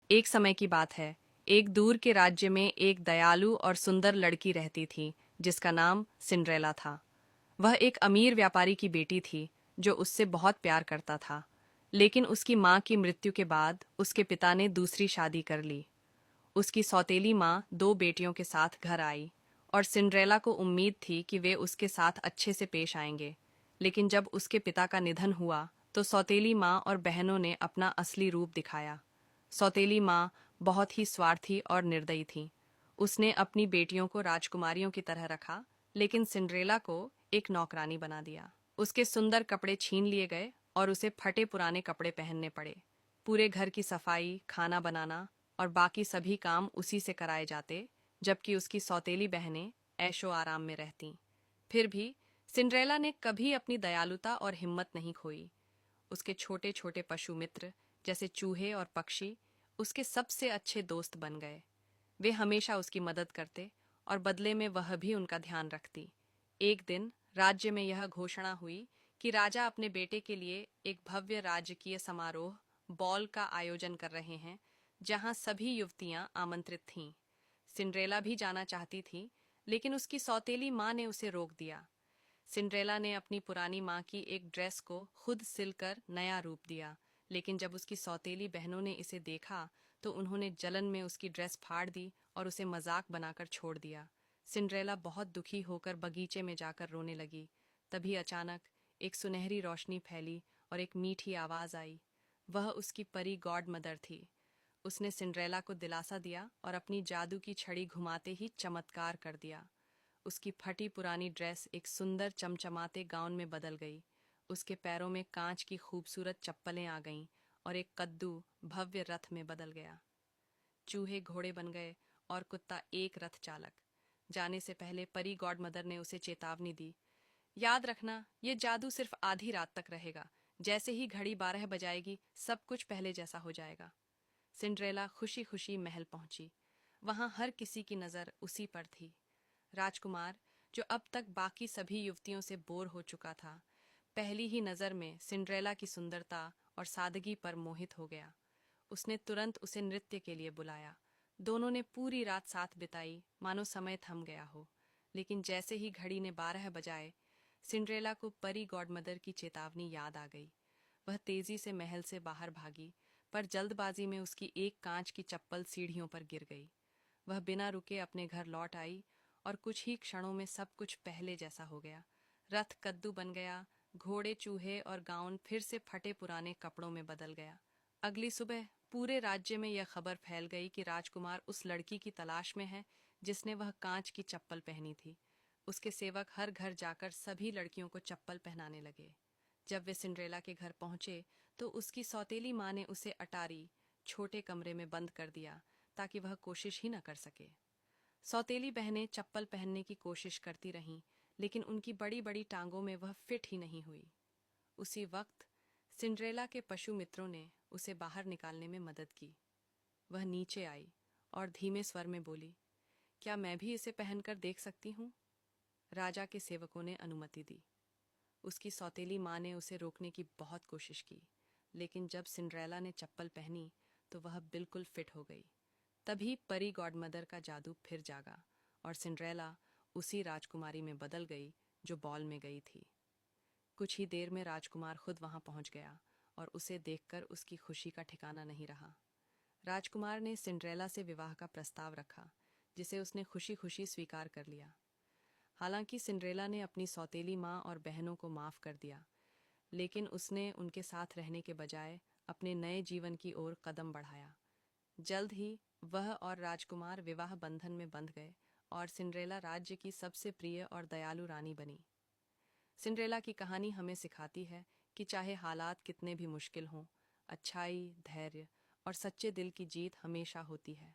एक समय की बात है। एक दूर के राज्य में एक दयालु और सुंदर लड़की रहती थी जिसका नाम सिंड्रेला था। वह एक अमीर व्यापारी की बेटी थी जो उससे बहुत प्यार करता था। लेकिन उसकी माँ की मृत्यु के बाद उसके पिता ने दूसरी शादी कर ली। उसकी सौतेली माँ दो बेटियों के साथ घर आई और सिंड्रेला को उम्मीद थी कि वे उसके साथ अच्छे से पेश आएंगे। लेकिन जब उसके पिता का निधन हुआ तो सौतेली माँ और बहनों ने अपना असली रूप दिखाया। सौतेली माँ बहुत ही स्वार्थी और निर्दयी थी। उसने अपनी बेटियों को राजकुमारियों की तरह रखा, लेकिन सिंड्रेला को एक नौकरानी बना दिया। उसके सुंदर कपड़े छीन लिए गए और उसे फटे पुराने कपड़े पहनने पड़े। पूरे घर की सफाई, खाना बनाना और बाकी सभी काम उसी से कराए जाते, जबकि उसकी सौतेली बहनें ऐशो आराम में रहतीं। फिर भी सिंड्रेला ने कभी अपनी दयालुता और हिम्मत नहीं खोई। उसके छोटे छोटे पशु मित्र जैसे चूहे और पक्षी उसके सबसे अच्छे दोस्त बन गए। वे हमेशा उसकी मदद करते और बदले में वह भी उनका ध्यान रखती। एक दिन राज्य में यह घोषणा हुई कि राजा अपने बेटे के लिए एक भव्य राजकीय समारोह बॉल का आयोजन कर रहे हैं, जहां सभी युवतियां आमंत्रित थीं। सिंड्रेला भी जाना चाहती थी, लेकिन उसकी सौतेली माँ ने उसे रोक दिया। सिंड्रेला ने अपनी पुरानी माँ की एक ड्रेस को खुद सिलकर नया रूप दिया, लेकिन जब उसकी सौतेली बहनों ने इसे देखा तो उन्होंने जलन में उसकी ड्रेस फाड़ दी और उसे मजाक बनाकर छोड़ दिया। सिंड्रेला बहुत दुखी होकर बगीचे में जाकर रोने लगी। तभी अचानक एक सुनहरी रोशनी फैली और एक मीठी आवाज आई। वह उसकी परी गॉड मदर थी। उसने सिंड्रेला को दिलासा दिया और अपनी जादू की छड़ी घुमाते ही चमत्कार कर दिया। उसकी फटी पुरानी ड्रेस एक सुंदर चमचमाते गाउन में बदल गई। उसके पैरों में कांच की खूबसूरत चप्पलें आ गईं और एक कद्दू भव्य रथ में बदल गया। चूहे घोड़े बन गए और कुत्ता एक रथ चालक। जाने से पहले परी गॉड मदर ने उसे चेतावनी दी, याद रखना, ये जादू सिर्फ आधी रात तक रहेगा। जैसे ही घड़ी 12 बजाएगी सब कुछ पहले जैसा हो जाएगा। सिंड्रेला खुशी खुशी महल पहुंची। वहां हर किसी की नजर उसी पर थी। राजकुमार, जो अब तक बाकी सभी युवतियों से बोर हो चुका था, पहली ही नजर में सिंड्रेला की सुंदरता और सादगी पर मोहित हो गया। उसने तुरंत उसे नृत्य के लिए बुलाया। दोनों ने पूरी रात साथ बिताई, मानो समय थम गया हो। लेकिन जैसे ही घड़ी ने 12 बजाए, सिंड्रेला को परी गॉडमदर की चेतावनी याद आ गई। वह तेजी से महल से बाहर भागी, पर जल्दबाजी में उसकी एक कांच की चप्पल सीढ़ियों पर गिर गई। वह बिना रुके अपने घर लौट आई और कुछ ही क्षणों में सब कुछ पहले जैसा हो गया। रथ कद्दू बन गया, घोड़े चूहे और गाउन फिर से फटे पुराने कपड़ों में बदल गया। अगली सुबह पूरे राज्य में यह खबर फैल गई कि राजकुमार उस लड़की की तलाश में है जिसने वह कांच की चप्पल पहनी थी। उसके सेवक हर घर जाकर सभी लड़कियों को चप्पल पहनाने लगे। जब वे सिंड्रेला के घर पहुंचे तो उसकी सौतेली माँ ने उसे अटारी छोटे कमरे में बंद कर दिया ताकि वह कोशिश ही न कर सके। सौतेली बहनें चप्पल पहनने की कोशिश करती रहीं, लेकिन उनकी बड़ी बड़ी टांगों में वह फिट ही नहीं हुई। उसी वक्त सिंड्रेला के पशु मित्रों ने उसे बाहर निकालने में मदद की। वह नीचे आई और धीमे स्वर में बोली, क्या मैं भी इसे पहनकर देख सकती हूँ? राजा के सेवकों ने अनुमति दी। उसकी सौतेली माँ ने उसे रोकने की बहुत कोशिश की, लेकिन जब सिंड्रेला ने चप्पल पहनी तो वह बिल्कुल फिट हो गई। तभी परी गॉडमदर का जादू फिर जागा और सिंड्रेला उसी राजकुमारी में बदल गई जो बॉल में गई थी। कुछ ही देर में राजकुमार खुद वहां पहुंच गया और उसे देखकर उसकी खुशी का ठिकाना नहीं रहा। राजकुमार ने सिंड्रेला से विवाह का प्रस्ताव रखा, जिसे उसने खुशी खुशी स्वीकार कर लिया। हालांकि सिंड्रेला ने अपनी सौतेली माँ और बहनों को माफ कर दिया, लेकिन उसने उनके साथ रहने के बजाय अपने नए जीवन की ओर कदम बढ़ाया। जल्द ही वह और राजकुमार विवाह बंधन में बंध गए और सिंड्रेला राज्य की सबसे प्रिय और दयालु रानी बनी। सिंड्रेला की कहानी हमें सिखाती है कि चाहे हालात कितने भी मुश्किल हों, अच्छाई, धैर्य और सच्चे दिल की जीत हमेशा होती है।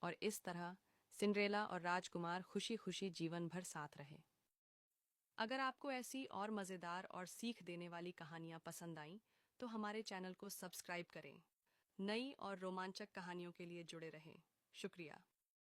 और इस तरह सिंड्रेला और राजकुमार खुशी खुशी जीवन भर साथ रहे। अगर आपको ऐसी और मज़ेदार और सीख देने वाली कहानियाँ पसंद आईं, तो हमारे चैनल को सब्सक्राइब करें। नई और रोमांचक कहानियों के लिए जुड़े रहें। शुक्रिया।